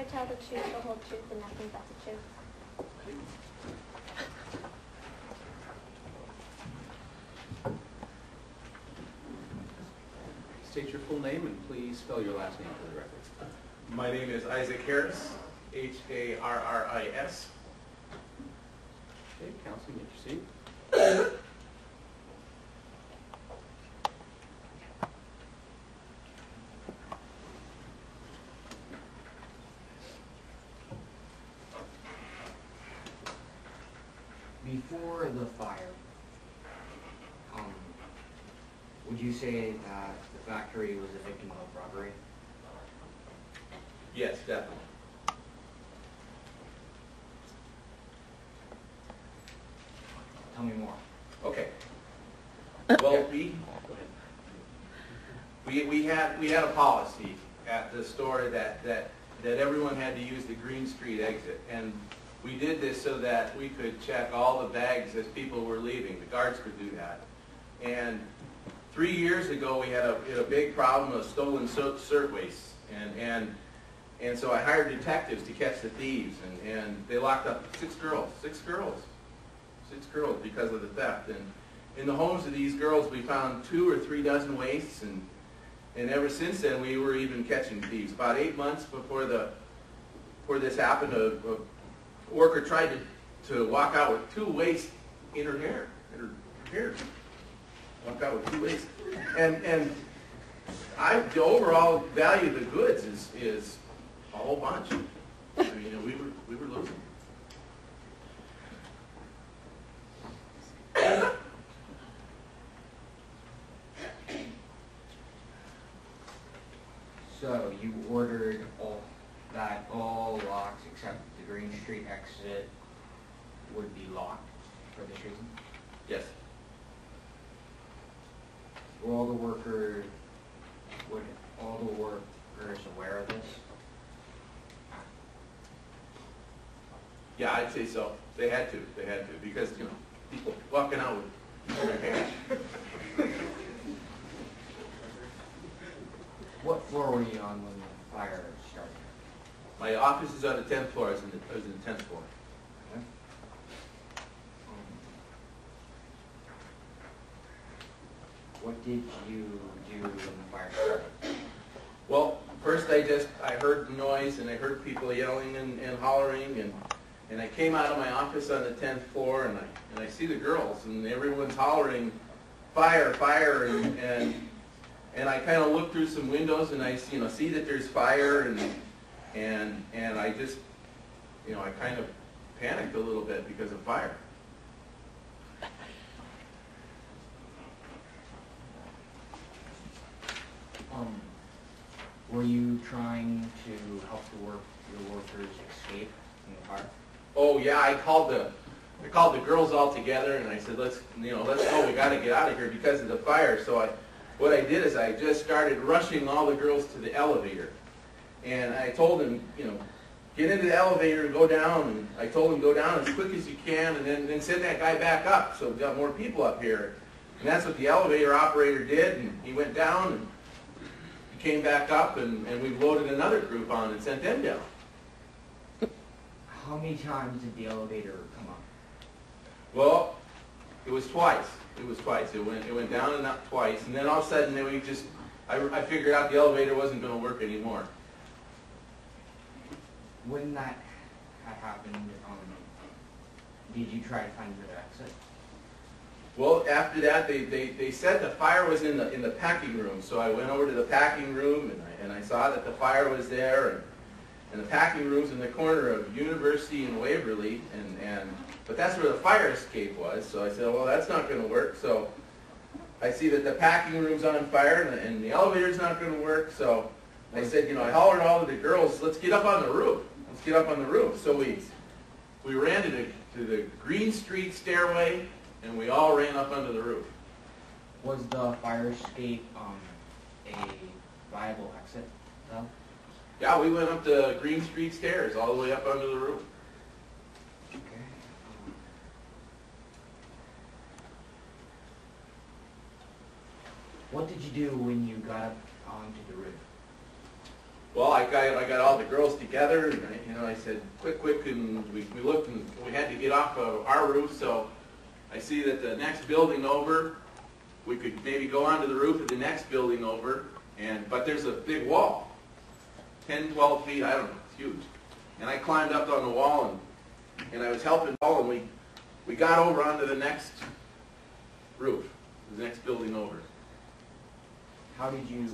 swear to tell the truth, the whole truth, and nothing but the truth. State your full name and please spell your last name for the record. My name is Isaac Harris, Harris. Okay, counsel, you may proceed. Before the fire, would you say that the factory was a victim of robbery? Yes, definitely. Tell me more. Okay. Well, we had a policy at the store that everyone had to use the Green Street exit, and we did this so that we could check all the bags as people were leaving. The guards could do that. And 3 years ago, we had a big problem of stolen shirtwaists, and so I hired detectives to catch the thieves, and they locked up six girls because of the theft. And in the homes of these girls, we found 2 or 3 dozen waists, and ever since then, we were even catching thieves. About 8 months before this happened, a worker tried to walk out with 2 waists in her hair. Walked out with 2 waists. And the overall value of the goods is a whole bunch. I mean, we were losing. So you ordered all locks except the Green Street exit would be locked for this reason? Yes. Would all the workers aware of this? Yeah, I'd say so. They had to, because, people walking out with their hair. What floor were you on when the fire started? My office is on the 10th floor. I was in the 10th floor. Okay. What did you do when the fire started? Well, first I heard the noise, and I heard people yelling and hollering, and I came out of my office on the 10th floor, and I see the girls, and everyone's hollering, fire, fire, and I kind of look through some windows, and I see that there's fire, and I just, I kind of panicked a little bit because of fire. Were you trying to help your workers escape from the fire? Oh yeah, I called the girls all together, and I said, let's go. We got to get out of here because of the fire. So what I did is I just started rushing all the girls to the elevator, and I told them, get into the elevator and go down. And I told them go down as quick as you can, and then send that guy back up so we got more people up here. And that's what the elevator operator did, and he went down and came back up, and we loaded another group on and sent them down. How many times did the elevator come up? Well, it was twice. It went down and up twice, and then all of a sudden I figured out the elevator wasn't going to work anymore. When that had happened, did you try to find your exit? Well, after that, they said the fire was in the packing room, so I went over to the packing room, and I saw that the fire was there, and the packing room's in the corner of University and Waverly, but that's where the fire escape was, so I said, well, that's not going to work, so I see that the packing room's on fire, and the elevator's not going to work, so I said, I hollered all of the girls, let's get up on the roof. Let's get up on the roof. So we ran to the Green Street stairway, and we all ran up under the roof. Was the fire escape a viable exit, though? Yeah, we went up the Green Street stairs all the way up under the roof. Okay. What did you do when you got up onto the roof? Well, I got all the girls together, and I said, quick, and we looked, and we had to get off of our roof, so I see that the next building over, we could maybe go onto the roof of the next building over, but there's a big wall, 10, 12 feet, I don't know, it's huge. And I climbed up on the wall, and I was helping Paul, and we got over onto the next roof, the next building over. How did you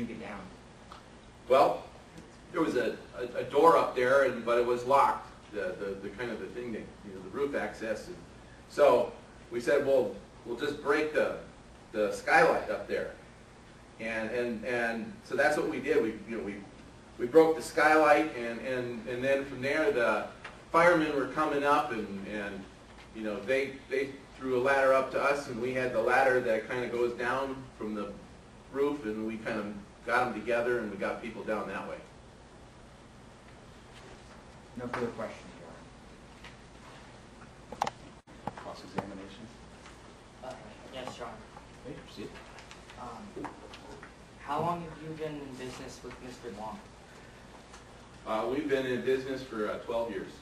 get down? Well, there was a door up there, but it was locked. The kind of the thing that, the roof access. And so we said, well, we'll just break the skylight up there. And so that's what we did. We broke the skylight, and then from there the firemen were coming up, and they threw a ladder up to us, and we had the ladder that kind of goes down from the roof, and we kind of got them together, and we got people down that way. No further questions, John. Cross-examination. Yes, John. Okay, proceed. How long have you been in business with Mr. Long? We've been in business for 12 years.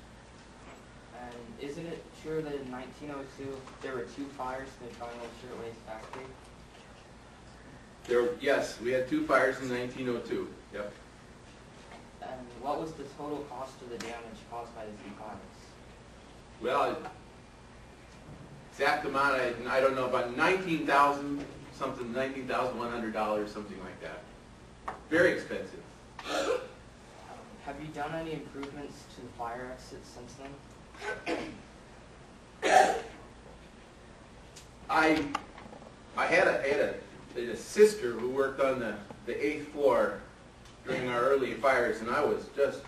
And isn't it true that in 1902 there were 2 fires in the Triangle Shirtwaist factory? Yes, we had 2 fires in 1902. Yep. And what was the total cost of the damage caused by the 2 fires? Well, exact amount, I don't know, about $19,000, something, $19,100, something like that. Very expensive. Have you done any improvements to the fire exits since then? I had a sister who worked on the 8th floor during our early fires, and I was just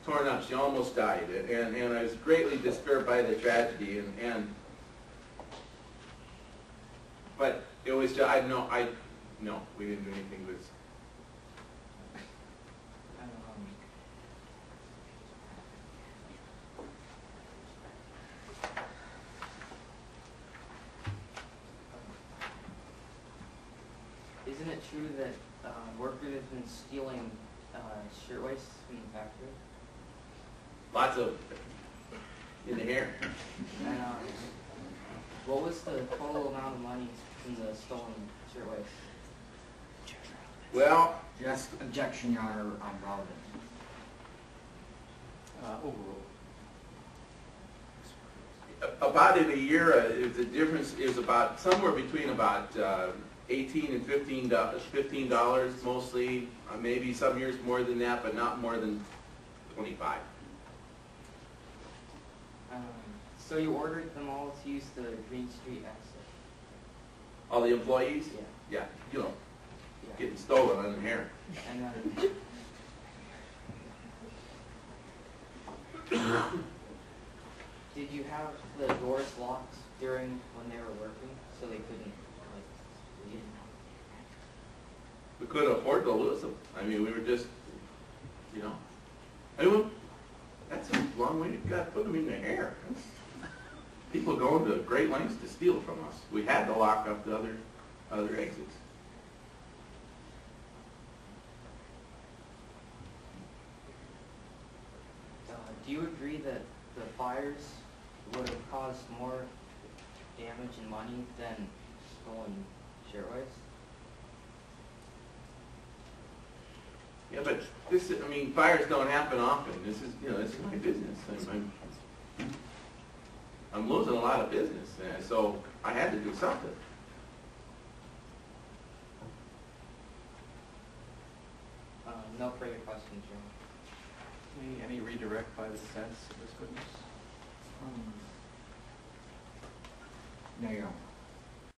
torn up. She almost died, and I was greatly disturbed by the tragedy. But it was just, no, we didn't do anything with. Isn't it true that workers have been stealing shirtwaists from the factory? Lots of in the hair. And what was the total amount of money from the stolen shirtwaists? Well, Just objection, Your Honor, on relevance. Overruled. about in a year, the difference is about somewhere between about $18 and $15 mostly. Maybe some years more than that, but not more than 25. So you ordered them all to use the Green Street exit? All the employees? Yeah. Yeah, Yeah. getting stolen on the hair. And did you have the doors locked during when they were working so they couldn't leave? We couldn't afford to lose them. I mean, we were just, anyway, that's a long way to put them in the hair. People going to great lengths to steal from us. We had to lock up the other exits. Do you agree that the fires would have caused more damage and money than stolen shirtwaists? Yeah, but fires don't happen often. This is my business. I'm losing a lot of business, so I had to do something. No further questions, Your Honor. Any redirect by the defense of this witness? No, Your Honor.